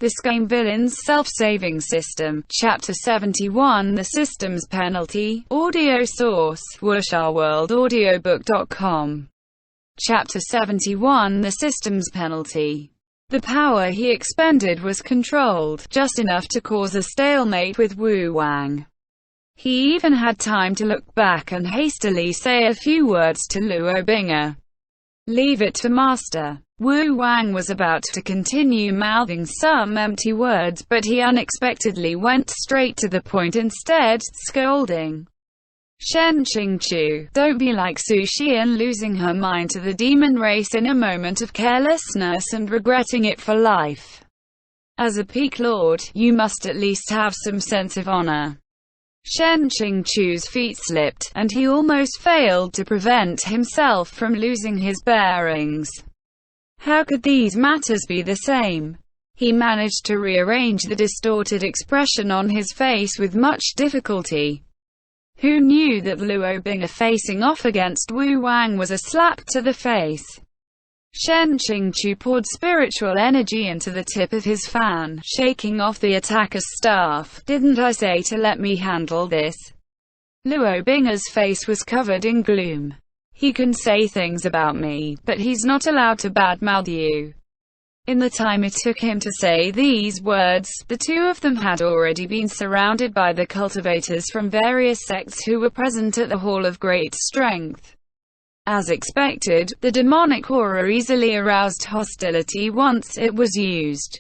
The Scum Villain's Self-Saving System. Chapter 71 The System's Penalty. Audio source, wuxia-world-audiobook.com. Chapter 71 The System's Penalty. The power he expended was controlled, just enough to cause a stalemate with Wu Wang. He even had time to look back and hastily say a few words to Luo Bing'er. "Leave it to Master." Wu Wang was about to continue mouthing some empty words, but he unexpectedly went straight to the point instead, scolding, "Shen Qingqiu, don't be like Su Xian, losing her mind to the demon race in a moment of carelessness and regretting it for life. As a peak lord, you must at least have some sense of honor." Shen Qingqiu's feet slipped, and he almost failed to prevent himself from losing his bearings. How could these matters be the same? He managed to rearrange the distorted expression on his face with much difficulty. Who knew that Luo Bing'er facing off against Wu Wang was a slap to the face? Shen Qingqiu poured spiritual energy into the tip of his fan, shaking off the attacker's staff. "Didn't I say to let me handle this?" Luo Bing'er's face was covered in gloom. "He can say things about me, but he's not allowed to badmouth you." In the time it took him to say these words, the two of them had already been surrounded by the cultivators from various sects who were present at the Hall of Great Strength. As expected, the demonic aura easily aroused hostility once it was used.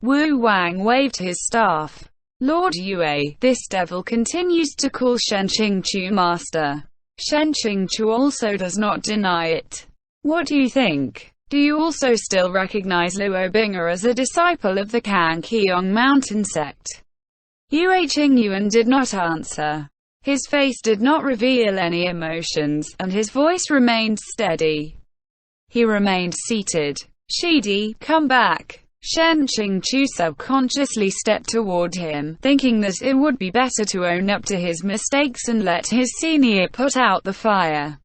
Wu Wang waved his staff. "Lord Yue, this devil continues to call Shen Qingqiu master." Shen Qingqiu also does not deny it. "What do you think? Do you also still recognize Luo Bing'er as a disciple of the Kangqiong Mountain sect?" Yue Qingyuan did not answer. His face did not reveal any emotions, and his voice remained steady. He remained seated. "Shidi, come back." Shen Qingqiu subconsciously stepped toward him, thinking that it would be better to own up to his mistakes and let his senior put out the fire.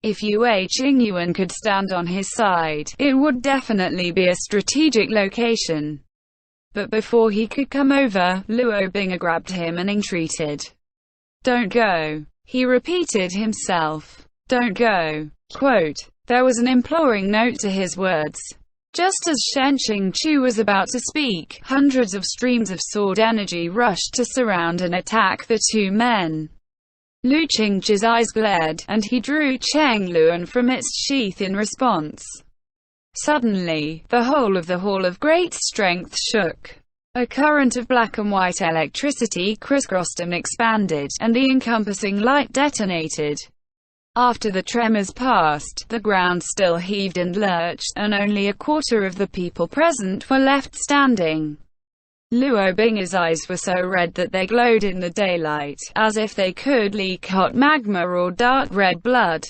If Yue Qingyuan could stand on his side, it would definitely be a strategic location. But before he could come over, Luo Bing'er grabbed him and entreated. "Don't go," he repeated himself. "Don't go." Quote, there was an imploring note to his words. Just as Shen Qingqiu was about to speak, hundreds of streams of sword energy rushed to surround and attack the two men. Lu Qingqi's eyes glared, and he drew Cheng Luan from its sheath in response. Suddenly, the whole of the Hall of Great Strength shook. A current of black and white electricity crisscrossed and expanded, and the encompassing light detonated. After the tremors passed, the ground still heaved and lurched, and only a quarter of the people present were left standing. Luo Bing'er's eyes were so red that they glowed in the daylight, as if they could leak hot magma or dark red blood.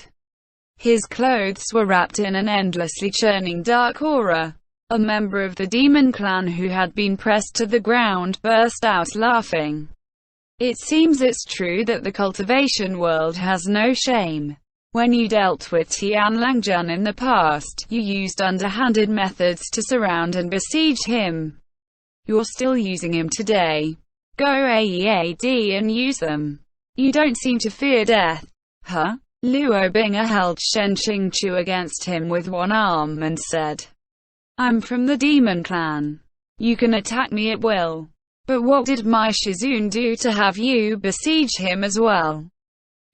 His clothes were wrapped in an endlessly churning dark aura. A member of the demon clan who had been pressed to the ground burst out laughing. "It seems it's true that the cultivation world has no shame. When you dealt with Tian Langjun in the past, you used underhanded methods to surround and besiege him. You're still using him today. Go AEAD and use them. You don't seem to fear death." "Huh?" Luo Bing'er held Shen Qingqiu against him with one arm and said, "I'm from the demon clan. You can attack me at will. But what did my Shizun do to have you besiege him as well?"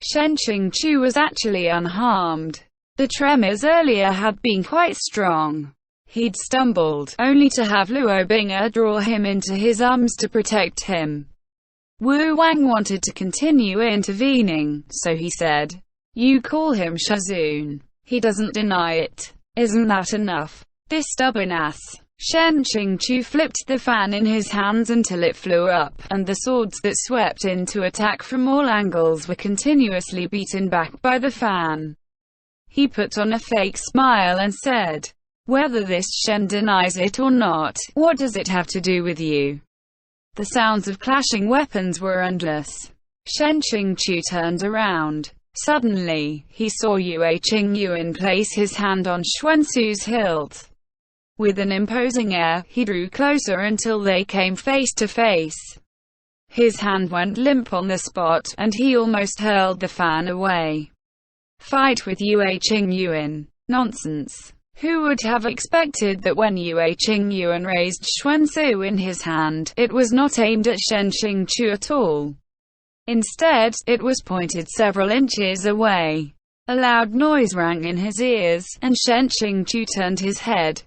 Shen Qingqiu was actually unharmed. The tremors earlier had been quite strong. He'd stumbled, only to have Luo Bing'er draw him into his arms to protect him. Wu Wang wanted to continue intervening, so he said, "You call him Shizun. He doesn't deny it. Isn't that enough? This stubborn ass." Shen Qingqiu flipped the fan in his hands until it flew up, and the swords that swept in to attack from all angles were continuously beaten back by the fan. He put on a fake smile and said, "Whether this Shen denies it or not, what does it have to do with you?" The sounds of clashing weapons were endless. Shen Qingqiu turned around. Suddenly, he saw Yue Qingyuan place his hand on Xuansu's hilt. With an imposing air, he drew closer until they came face to face. His hand went limp on the spot, and he almost hurled the fan away. Fight with Yue Qingyuan. Nonsense. Who would have expected that when Yue Qingyuan raised Xuansu in his hand, it was not aimed at Shen Qingqiu at all. Instead, it was pointed several inches away. A loud noise rang in his ears, and Shen Qingqiu turned his head.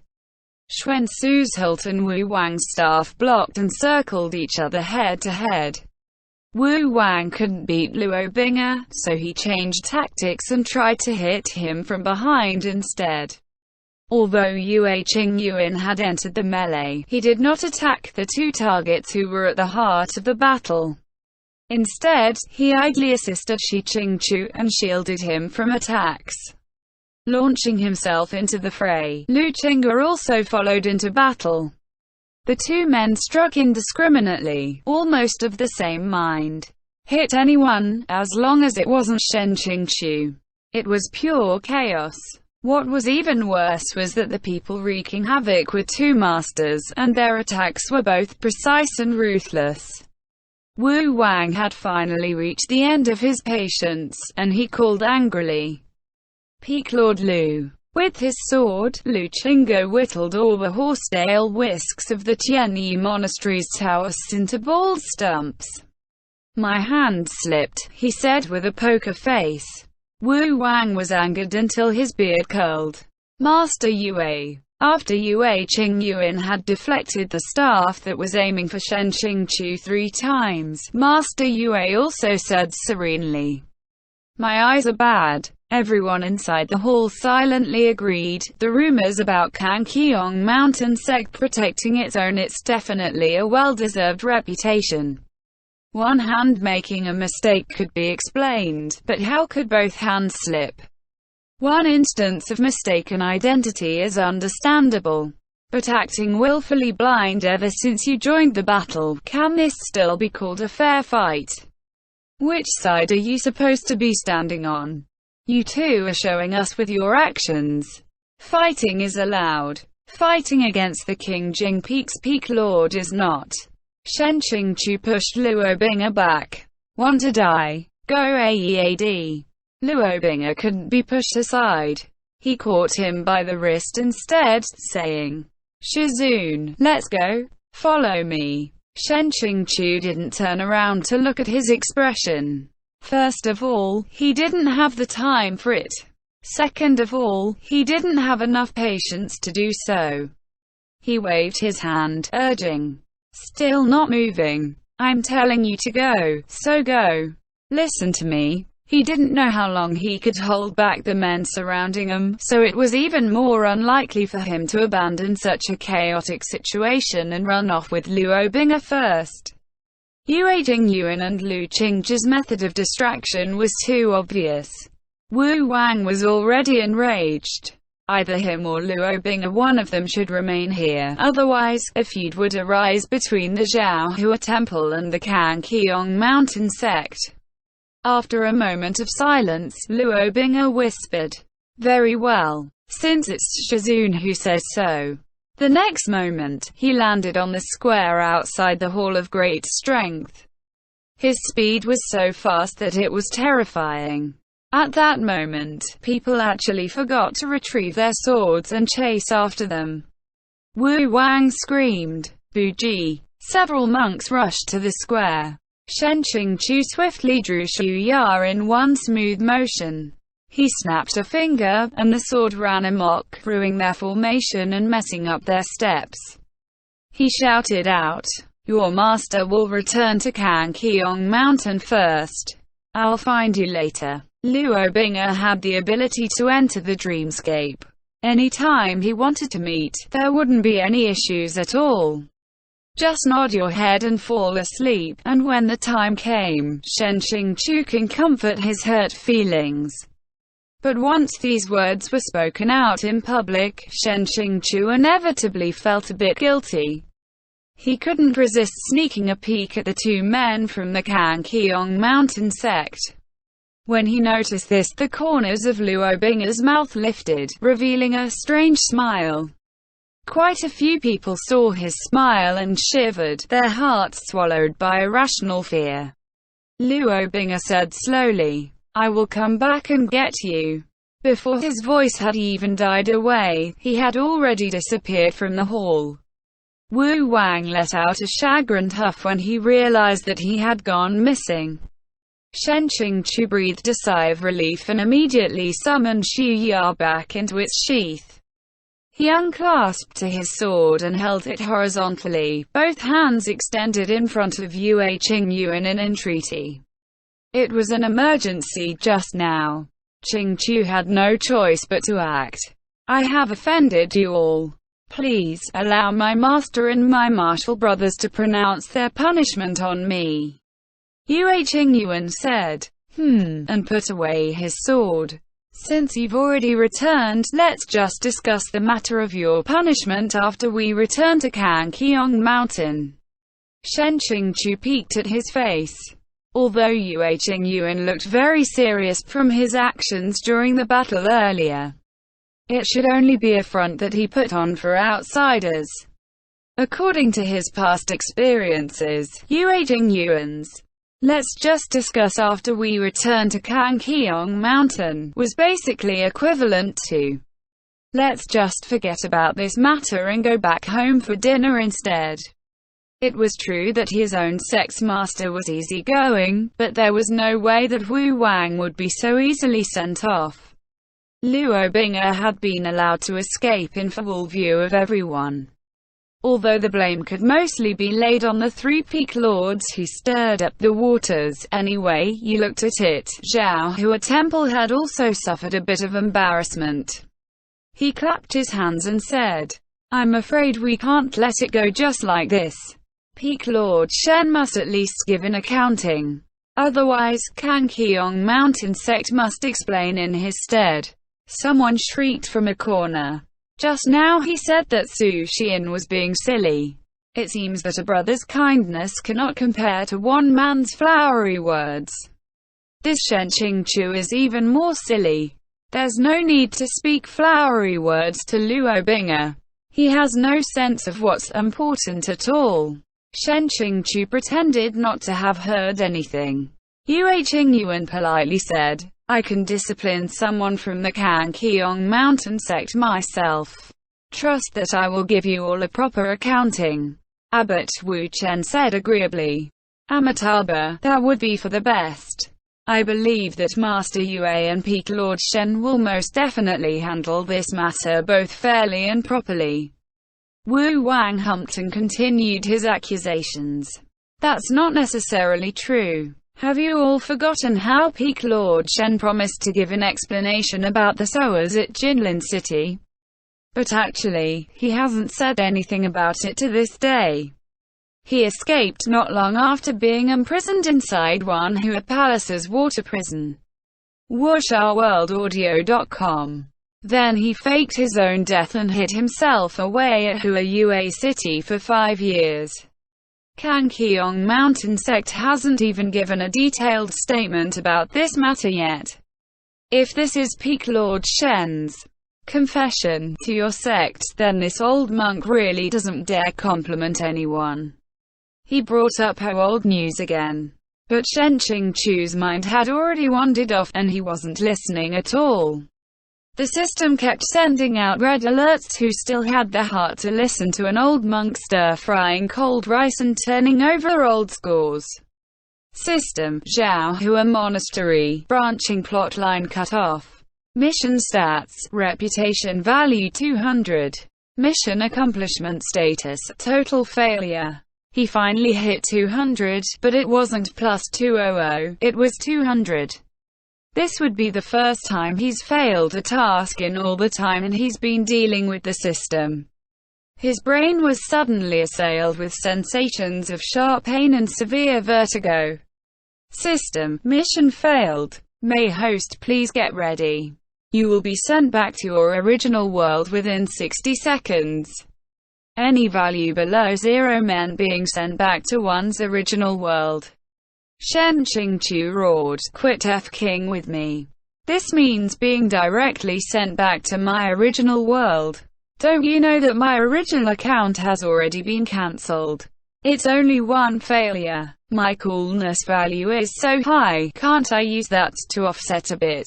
Xuansu's hilt and Wu Wang's staff blocked and circled each other head to head. Wu Wang couldn't beat Luo Bing'e, so he changed tactics and tried to hit him from behind instead. Although Yue Qingyuan had entered the melee, he did not attack the two targets who were at the heart of the battle. Instead, he idly assisted Shi Qingqiu and shielded him from attacks. Launching himself into the fray, Lu Qingge also followed into battle. The two men struck indiscriminately, almost of the same mind. Hit anyone, as long as it wasn't Shen Qingqiu. It was pure chaos. What was even worse was that the people wreaking havoc were two masters, and their attacks were both precise and ruthless. Wu Wang had finally reached the end of his patience, and he called angrily, "Peak Lord Lu." With his sword, Lu Qingge whittled all the horsetail whisks of the Tianyi Monastery's Taoists into bald stumps. "My hand slipped," he said with a poker face. Wu Wang was angered until his beard curled. "Master Yue." After Yue Qingyuan had deflected the staff that was aiming for Shen Qingqiu 3 times, Master Yue also said serenely, "My eyes are bad." Everyone inside the hall silently agreed. The rumors about Kangqiong Mountain sect protecting its own, it's definitely a well-deserved reputation. One hand making a mistake could be explained, but how could both hands slip? One instance of mistaken identity is understandable. But acting willfully blind ever since you joined the battle, can this still be called a fair fight? Which side are you supposed to be standing on? You two are showing us with your actions. Fighting is allowed. Fighting against the King Jing Peak's Peak Lord is not. Shen Qingqiu pushed Luo Bing'e back. Want to die? Go AEAD. Luo Bing'e couldn't be pushed aside. He caught him by the wrist instead, saying, "Shizun, let's go. Follow me." Shen Qingqiu didn't turn around to look at his expression. First of all, he didn't have the time for it. Second of all, he didn't have enough patience to do so. He waved his hand, urging, "Still not moving. I'm telling you to go, so go. Listen to me." He didn't know how long he could hold back the men surrounding him, so it was even more unlikely for him to abandon such a chaotic situation and run off with Luo Bing'e first. Yue Qingyuan and Lu Qingge's method of distraction was too obvious. Wu Wang was already enraged. Either him or Luo Bing'e, one of them should remain here, otherwise, a feud would arise between the Zhaohua Temple and the Kangqiong Mountain sect. After a moment of silence, Luo Bing'e whispered, "Very well, since it's Shizun who says so." The next moment, he landed on the square outside the Hall of Great Strength. His speed was so fast that it was terrifying. At that moment, people actually forgot to retrieve their swords and chase after them. Wu Wang screamed, "Buji!" Several monks rushed to the square. Shen Qingqiu swiftly drew Xu Ya in one smooth motion. He snapped a finger, and the sword ran amok, ruining their formation and messing up their steps. He shouted out, "Your master will return to Kangqiong Mountain first. I'll find you later." Luo Bing'e had the ability to enter the dreamscape. Any time he wanted to meet, there wouldn't be any issues at all. Just nod your head and fall asleep, and when the time came, Shen Qingqiu can comfort his hurt feelings. But once these words were spoken out in public, Shen Qingqiu inevitably felt a bit guilty. He couldn't resist sneaking a peek at the two men from the Kangqiong Mountain sect. When he noticed this, the corners of Luo Bing'e's mouth lifted, revealing a strange smile. Quite a few people saw his smile and shivered, their hearts swallowed by irrational fear. Luo Bing'e said slowly, "I will come back and get you." Before his voice had even died away, he had already disappeared from the hall. Wu Wang let out a chagrined huff when he realized that he had gone missing. Shen Qingqiu breathed a sigh of relief and immediately summoned Xu Ya back into its sheath. He unclasped his sword and held it horizontally, both hands extended in front of Yue Qingyuan in entreaty. It was an emergency just now. Qingqiu had no choice but to act. "I have offended you all. Please, allow my master and my martial brothers to pronounce their punishment on me," Yue Qingyuan said. And put away his sword. "Since you've already returned, let's just discuss the matter of your punishment after we return to Kangqiong Mountain." Shen Qingqiu peeked at his face. Although Yue Qingyuan looked very serious from his actions during the battle earlier, it should only be a front that he put on for outsiders. According to his past experiences, Yue Qingyuan's "let's just discuss after we return to Kangqiong Mountain" was basically equivalent to "let's just forget about this matter and go back home for dinner instead." It was true that his own sex master was easygoing, but there was no way that Wu Wang would be so easily sent off. Luo Bing'e had been allowed to escape in full view of everyone. Although the blame could mostly be laid on the three peak lords who stirred up the waters, anyway you looked at it, Zhao Hua Temple had also suffered a bit of embarrassment. He clapped his hands and said, "I'm afraid we can't let it go just like this. Peak Lord Shen must at least give an accounting. Otherwise, Kangqiong Mountain sect must explain in his stead." Someone shrieked from a corner. Just now he said that Su Xian was being silly. It seems that a brother's kindness cannot compare to one man's flowery words. This Shen Qingqiu is even more silly. There's no need to speak flowery words to Luo Bing'e. He has no sense of what's important at all. Shen Qingqiu pretended not to have heard anything. Yue Qingyuan politely said, "I can discipline someone from the Kangqiong Mountain sect myself. Trust that I will give you all a proper accounting." Abbot Wu Chen said agreeably, "Amitabha, that would be for the best. I believe that Master Yue and Peak Lord Shen will most definitely handle this matter both fairly and properly." Wu Wang humped and continued his accusations. "That's not necessarily true. Have you all forgotten how Peak Lord Shen promised to give an explanation about the sowers at Jinlin City? But actually, he hasn't said anything about it to this day. He escaped not long after being imprisoned inside Wanhua Palace's water prison." WuxiaWorldAudio.com. Then he faked his own death and hid himself away at Huayue City for 5 years. Kangqiong Mountain sect hasn't even given a detailed statement about this matter yet. If this is Peak Lord Shen's confession to your sect, then this old monk really doesn't dare compliment anyone. He brought up old news again. But Shen Qingqiu's mind had already wandered off, and he wasn't listening at all. The system kept sending out red alerts. Who still had the heart to listen to an old monk stir-frying cold rice and turning over old scores? System, Zhao Hua Monastery, branching plotline cut off. Mission stats, reputation value 200. Mission accomplishment status, total failure. He finally hit 200, but it wasn't plus 200, it was 200. This would be the first time he's failed a task in all the time and he's been dealing with the system. His brain was suddenly assailed with sensations of sharp pain and severe vertigo. System, mission failed. May host please get ready. You will be sent back to your original world within 60 seconds. Any value below 0 meant being sent back to one's original world. Shen Qingqiu roared, "Quit F-king with me. This means being directly sent back to my original world." Don't you know that my original account has already been cancelled? It's only one failure. My coolness value is so high, can't I use that to offset a bit?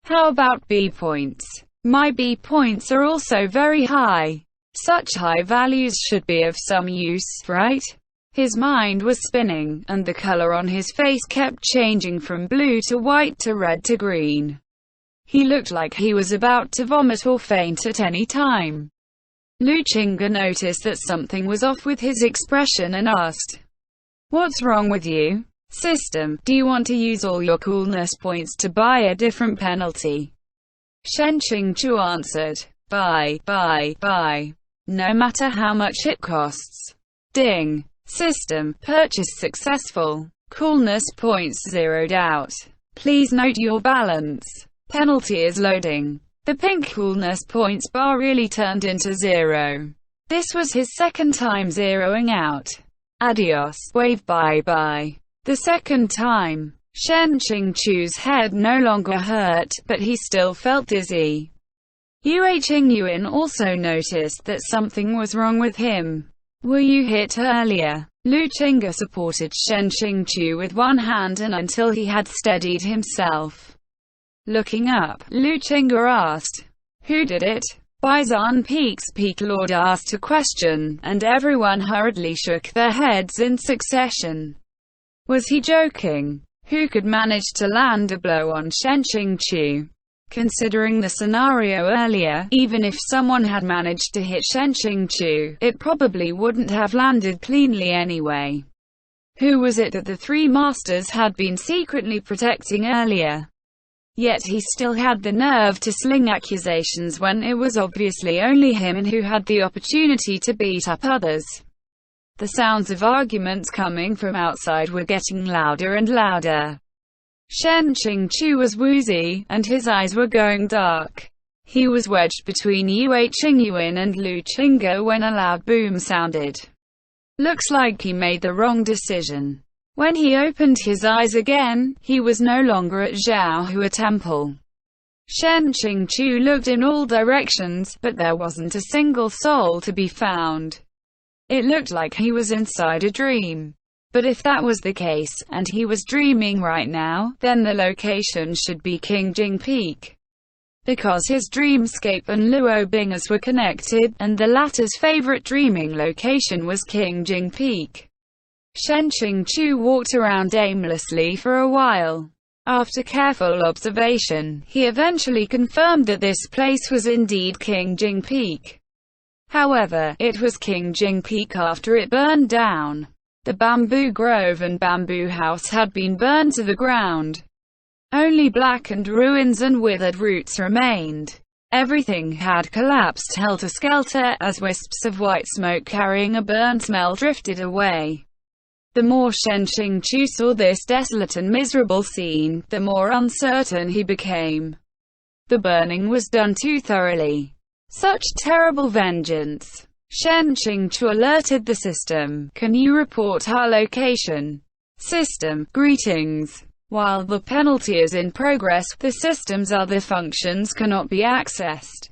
How about B points? My B points are also very high. Such high values should be of some use, right? His mind was spinning, and the color on his face kept changing from blue to white to red to green. He looked like he was about to vomit or faint at any time. Lu Qingge noticed that something was off with his expression and asked, "What's wrong with you? System, do you want to use all your coolness points to buy a different penalty?" Shen Qingqiu answered, Buy. No matter how much it costs. Ding. System, purchase successful. Coolness points zeroed out. Please note your balance. Penalty is loading. The pink coolness points bar really turned into 0. This was his second time zeroing out. Adios, wave bye-bye. The second time. Shen Qingqiu's head no longer hurt, but he still felt dizzy. Yue Qingyuan also noticed that something was wrong with him. Were you hit earlier? Lu Qingge supported Shen Qingqiu with one hand and until he had steadied himself. Looking up, Lu Qingge asked, "Who did it?" Baizan Peak's Peak Lord asked a question, and everyone hurriedly shook their heads in succession. Was he joking? Who could manage to land a blow on Shen Qingqiu? Considering the scenario earlier, even if someone had managed to hit Shen Qingqiu, it probably wouldn't have landed cleanly anyway. Who was it that the three masters had been secretly protecting earlier? Yet he still had the nerve to sling accusations when it was obviously only him and who had the opportunity to beat up others. The sounds of arguments coming from outside were getting louder and louder. Shen Qingqiu was woozy, and his eyes were going dark. He was wedged between Yue Qingyuan and Lu Qingge when a loud boom sounded. Looks like he made the wrong decision. When he opened his eyes again, he was no longer at Zhaohua Temple. Shen Qingqiu looked in all directions, but there wasn't a single soul to be found. It looked like he was inside a dream. But if that was the case, and he was dreaming right now, then the location should be Qingjing Peak. Because his dreamscape and Luo Bing's were connected, and the latter's favorite dreaming location was Qingjing Peak. Shen Qingqiu walked around aimlessly for a while. After careful observation, he eventually confirmed that this place was indeed Qingjing Peak. However, it was Qingjing Peak after it burned down. The bamboo grove and bamboo house had been burned to the ground. Only blackened ruins and withered roots remained. Everything had collapsed helter-skelter, as wisps of white smoke carrying a burnt smell drifted away. The more Shen Qingqiu saw this desolate and miserable scene, the more uncertain he became. The burning was done too thoroughly. Such terrible vengeance. Shen Qingqiu alerted the system. Can you report our location? System, greetings. While the penalty is in progress, the system's other functions cannot be accessed.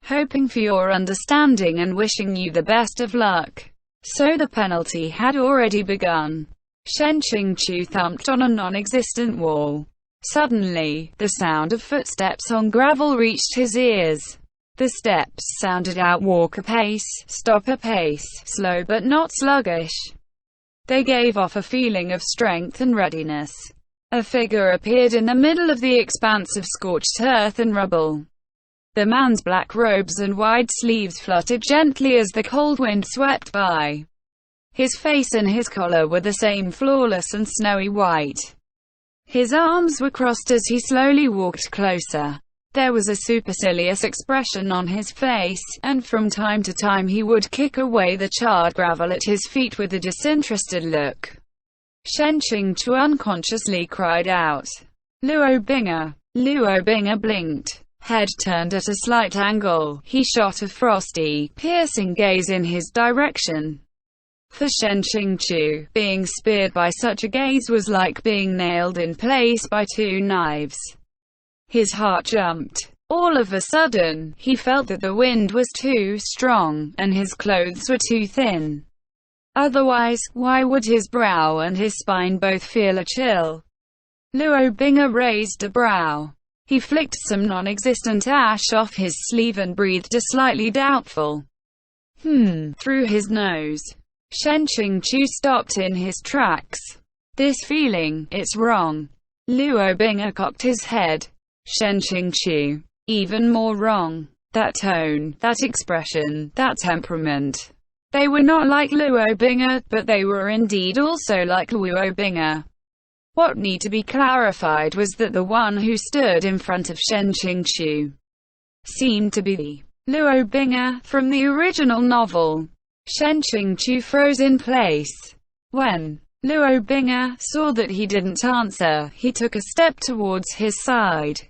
Hoping for your understanding and wishing you the best of luck. So the penalty had already begun. Shen Qingqiu thumped on a non-existent wall. Suddenly, the sound of footsteps on gravel reached his ears. The steps sounded out walk a pace, stop a pace, slow but not sluggish. They gave off a feeling of strength and readiness. A figure appeared in the middle of the expanse of scorched earth and rubble. The man's black robes and wide sleeves fluttered gently as the cold wind swept by. His face and his collar were the same, flawless and snowy white. His arms were crossed as he slowly walked closer. There was a supercilious expression on his face, and from time to time he would kick away the charred gravel at his feet with a disinterested look. Shen Qingqiu unconsciously cried out, "Luo Bing!" Luo Bing blinked. Head turned at a slight angle, he shot a frosty, piercing gaze in his direction. For Shen Qingqiu, being speared by such a gaze was like being nailed in place by two knives. His heart jumped. All of a sudden, he felt that the wind was too strong, and his clothes were too thin. Otherwise, why would his brow and his spine both feel a chill? Luo Bing'e raised a brow. He flicked some non-existent ash off his sleeve and breathed a slightly doubtful through his nose. Shen Qingqiu stopped in his tracks. This feeling, it's wrong. Luo Bing'e cocked his head. Shen Qingqiu. Even more wrong. That tone, that expression, that temperament. They were not like Luo Bing'e, but they were indeed also like Luo Bing'e. What needed to be clarified was that the one who stood in front of Shen Qingqiu seemed to be Luo Bing'e from the original novel. Shen Qingqiu froze in place. When Luo Bing'e saw that he didn't answer, he took a step towards his side.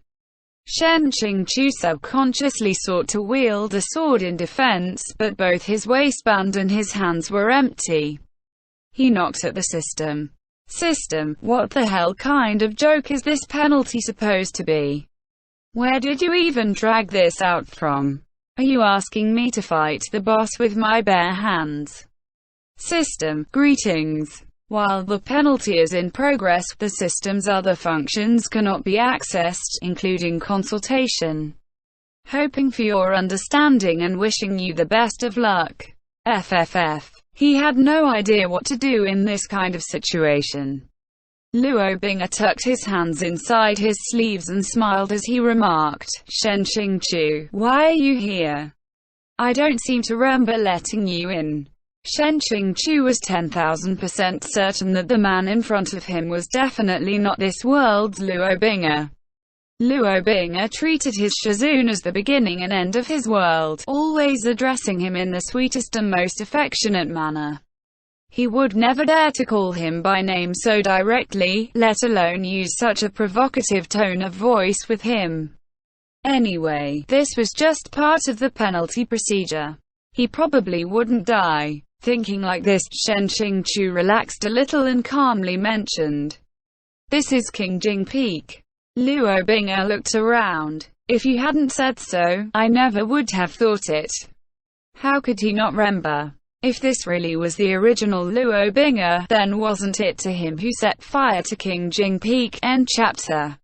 Shen Qingqiu subconsciously sought to wield a sword in defense, but both his waistband and his hands were empty. He knocked at the system. System, what the hell kind of joke is this penalty supposed to be? Where did you even drag this out from? Are you asking me to fight the boss with my bare hands? System, greetings. While the penalty is in progress, the system's other functions cannot be accessed, including consultation. Hoping for your understanding and wishing you the best of luck. FFF. He had no idea what to do in this kind of situation. Luo Bing'e tucked his hands inside his sleeves and smiled as he remarked, Shen Qingqiu, why are you here? I don't seem to remember letting you in. Shen Qingqiu was 10,000% certain that the man in front of him was definitely not this world's Luo Bing'e. Luo Bing'e treated his Shizun as the beginning and end of his world, always addressing him in the sweetest and most affectionate manner. He would never dare to call him by name so directly, let alone use such a provocative tone of voice with him. Anyway, this was just part of the penalty procedure. He probably wouldn't die. Thinking like this, Shen Qingqiu relaxed a little and calmly mentioned, "This is Qingjing Peak." Luo Bing'e looked around. If you hadn't said so, I never would have thought it. How could he not remember? If this really was the original Luo Bing'e, then wasn't it to him who set fire to Qingjing Peak? End chapter.